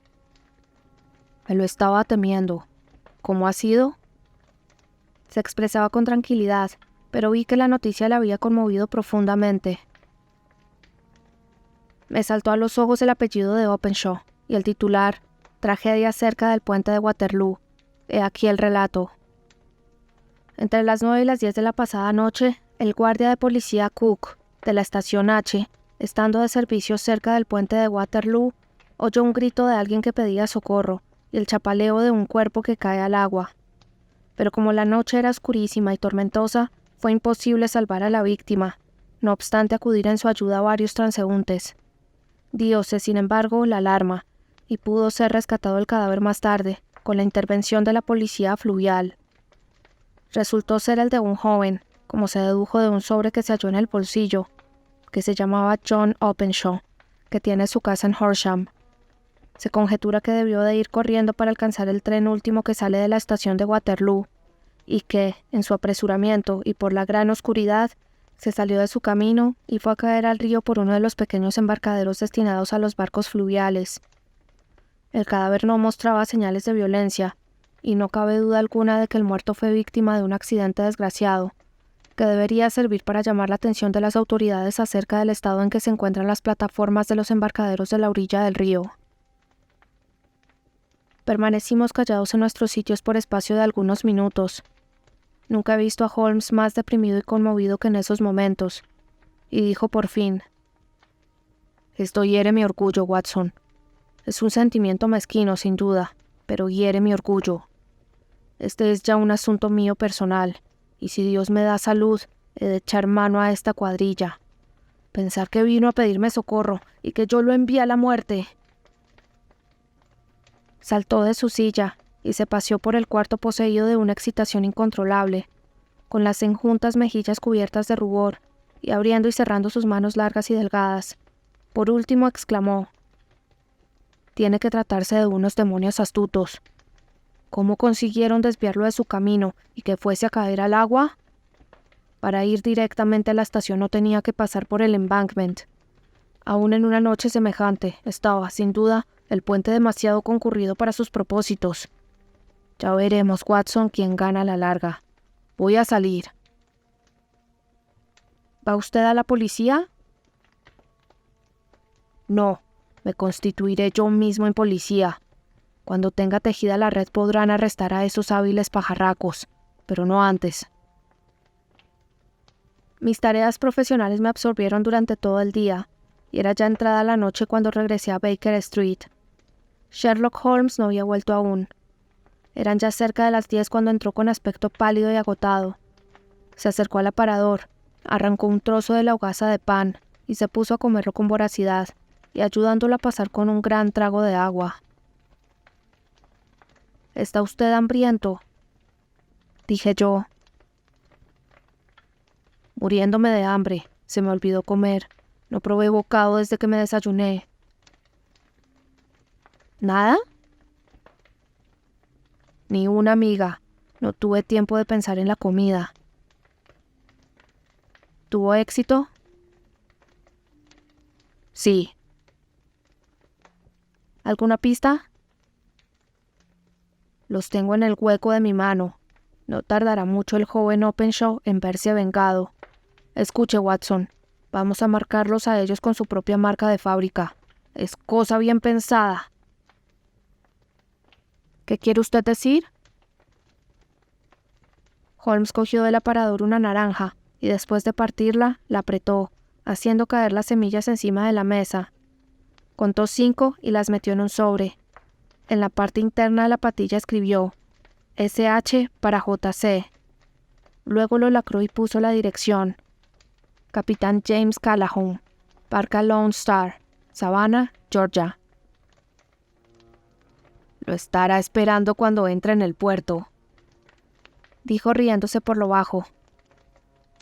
«Me lo estaba temiendo. ¿Cómo ha sido?». Se expresaba con tranquilidad, pero vi que la noticia le había conmovido profundamente. Me saltó a los ojos el apellido de Openshaw y el titular, «Tragedia cerca del puente de Waterloo». He aquí el relato. Entre las 9 y las 10 de la pasada noche, el guardia de policía Cook, de la estación H, estando de servicio cerca del puente de Waterloo, oyó un grito de alguien que pedía socorro y el chapaleo de un cuerpo que cae al agua. Pero como la noche era oscurísima y tormentosa, fue imposible salvar a la víctima, no obstante acudir en su ayuda a varios transeúntes. Dióse, sin embargo, la alarma, y pudo ser rescatado el cadáver más tarde, con la intervención de la policía fluvial. Resultó ser el de un joven, como se dedujo de un sobre que se halló en el bolsillo, que se llamaba John Openshaw, que tiene su casa en Horsham. Se conjetura que debió de ir corriendo para alcanzar el tren último que sale de la estación de Waterloo, y que, en su apresuramiento y por la gran oscuridad, se salió de su camino y fue a caer al río por uno de los pequeños embarcaderos destinados a los barcos fluviales. El cadáver no mostraba señales de violencia, y no cabe duda alguna de que el muerto fue víctima de un accidente desgraciado, que debería servir para llamar la atención de las autoridades acerca del estado en que se encuentran las plataformas de los embarcaderos de la orilla del río. Permanecimos callados en nuestros sitios por espacio de algunos minutos. Nunca he visto a Holmes más deprimido y conmovido que en esos momentos, y dijo por fin: «Esto hiere mi orgullo, Watson. Es un sentimiento mezquino, sin duda, pero hiere mi orgullo. Este es ya un asunto mío personal, y si Dios me da salud, he de echar mano a esta cuadrilla. Pensar que vino a pedirme socorro y que yo lo envié a la muerte». Saltó de su silla y se paseó por el cuarto poseído de una excitación incontrolable, con las enjuntas mejillas cubiertas de rubor, y abriendo y cerrando sus manos largas y delgadas. Por último exclamó: «Tiene que tratarse de unos demonios astutos. ¿Cómo consiguieron desviarlo de su camino y que fuese a caer al agua? Para ir directamente a la estación no tenía que pasar por el embankment. Aún en una noche semejante, estaba, sin duda, el puente demasiado concurrido para sus propósitos. Ya veremos, Watson, quién gana a la larga. Voy a salir». «¿Va usted a la policía?» «No, me constituiré yo mismo en policía. Cuando tenga tejida la red podrán arrestar a esos hábiles pajarracos, pero no antes». Mis tareas profesionales me absorbieron durante todo el día, y era ya entrada la noche cuando regresé a Baker Street. Sherlock Holmes no había vuelto aún. Eran ya cerca de las 10 cuando entró con aspecto pálido y agotado. Se acercó al aparador, arrancó un trozo de la hogaza de pan y se puso a comerlo con voracidad, y ayudándolo a pasar con un gran trago de agua. «¿Está usted hambriento?», dije yo. «Muriéndome de hambre. Se me olvidó comer. No probé bocado desde que me desayuné». «¿Nada?». «Ni una amiga. No tuve tiempo de pensar en la comida». «¿Tuvo éxito?». «Sí». «¿Alguna pista?». «Los tengo en el hueco de mi mano. No tardará mucho el joven Openshaw en verse vengado. Escuche, Watson, vamos a marcarlos a ellos con su propia marca de fábrica. Es cosa bien pensada». «¿Qué quiere usted decir?». Holmes cogió del aparador una naranja y después de partirla, la apretó, haciendo caer las semillas encima de la mesa. Contó 5 y las metió en un sobre. En la parte interna de la patilla escribió SH para JC. Luego lo lacró y puso la dirección: Capitán James Callaghan, barca Lone Star, Savannah, Georgia. «Lo estará esperando cuando entre en el puerto», dijo riéndose por lo bajo.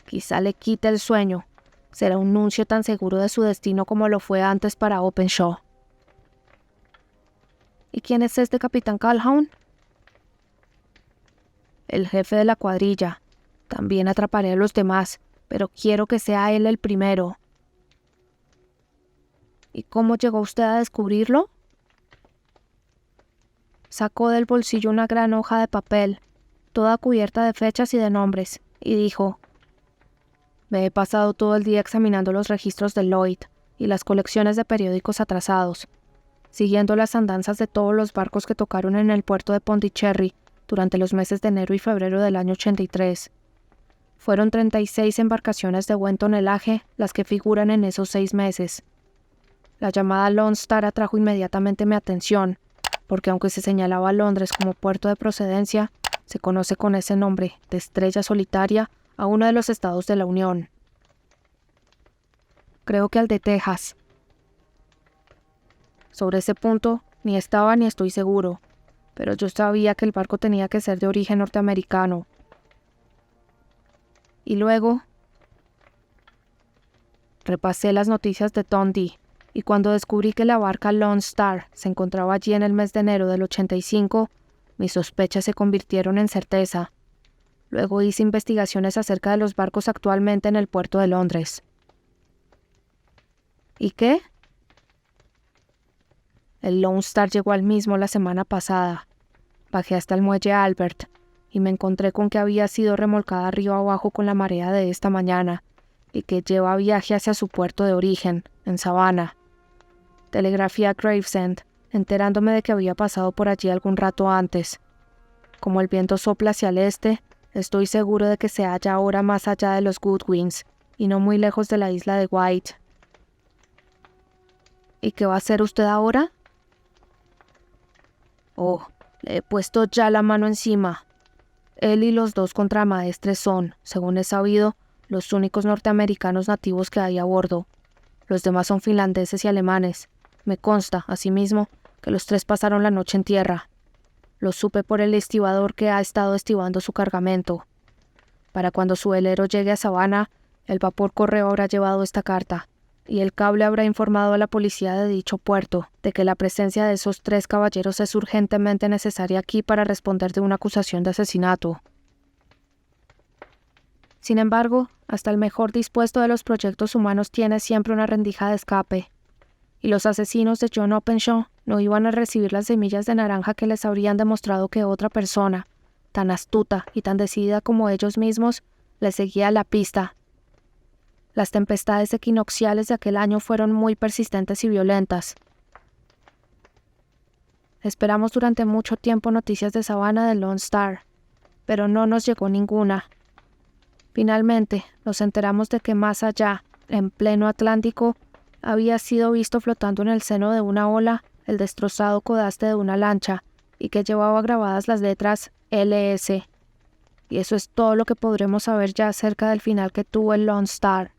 «Quizá le quite el sueño. Será un nuncio tan seguro de su destino como lo fue antes para Openshaw». «¿Y quién es este capitán Callaghan?». «El jefe de la cuadrilla. También atraparé a los demás, pero quiero que sea él el primero». «¿Y cómo llegó usted a descubrirlo?». Sacó del bolsillo una gran hoja de papel, toda cubierta de fechas y de nombres, y dijo: «Me he pasado todo el día examinando los registros de Lloyd y las colecciones de periódicos atrasados, siguiendo las andanzas de todos los barcos que tocaron en el puerto de Pondicherry durante los meses de enero y febrero del año 83. Fueron 36 embarcaciones de buen tonelaje las que figuran en esos 6 meses. La llamada Lone Star atrajo inmediatamente mi atención, porque aunque se señalaba a Londres como puerto de procedencia, se conoce con ese nombre de estrella solitaria a uno de los estados de la Unión. Creo que al de Texas. Sobre ese punto ni estaba ni estoy seguro, pero yo sabía que el barco tenía que ser de origen norteamericano. Y luego repasé las noticias de Dundee, y cuando descubrí que la barca Lone Star se encontraba allí en el mes de enero del 85, mis sospechas se convirtieron en certeza. Luego hice investigaciones acerca de los barcos actualmente en el puerto de Londres. ¿Y qué? El Lone Star llegó al mismo la semana pasada. Bajé hasta el muelle Albert y me encontré con que había sido remolcada río abajo con la marea de esta mañana y que lleva viaje hacia su puerto de origen, en Savannah. Telegrafié a Gravesend, enterándome de que había pasado por allí algún rato antes. Como el viento sopla hacia el este, estoy seguro de que se halla ahora más allá de los Goodwins y no muy lejos de la isla de White. ¿Y qué va a hacer usted ahora? Oh, le he puesto ya la mano encima. Él y los dos contramaestres son, según he sabido, los únicos norteamericanos nativos que hay a bordo. Los demás son finlandeses y alemanes. Me consta, asimismo, que los tres pasaron la noche en tierra. Lo supe por el estibador que ha estado estibando su cargamento. Para cuando su velero llegue a Savannah, el vapor correo habrá llevado esta carta, y el cable habrá informado a la policía de dicho puerto de que la presencia de esos tres caballeros es urgentemente necesaria aquí para responder de una acusación de asesinato. Sin embargo, hasta el mejor dispuesto de los proyectos humanos tiene siempre una rendija de escape, y los asesinos de John Openshaw no iban a recibir las semillas de naranja que les habrían demostrado que otra persona, tan astuta y tan decidida como ellos mismos, les seguía la pista. Las tempestades equinocciales de aquel año fueron muy persistentes y violentas. Esperamos durante mucho tiempo noticias de Savannah del Lone Star, pero no nos llegó ninguna. Finalmente, nos enteramos de que más allá, en pleno Atlántico, había sido visto flotando en el seno de una ola el destrozado codaste de una lancha y que llevaba grabadas las letras LS. Y eso es todo lo que podremos saber ya acerca del final que tuvo el Lone Star.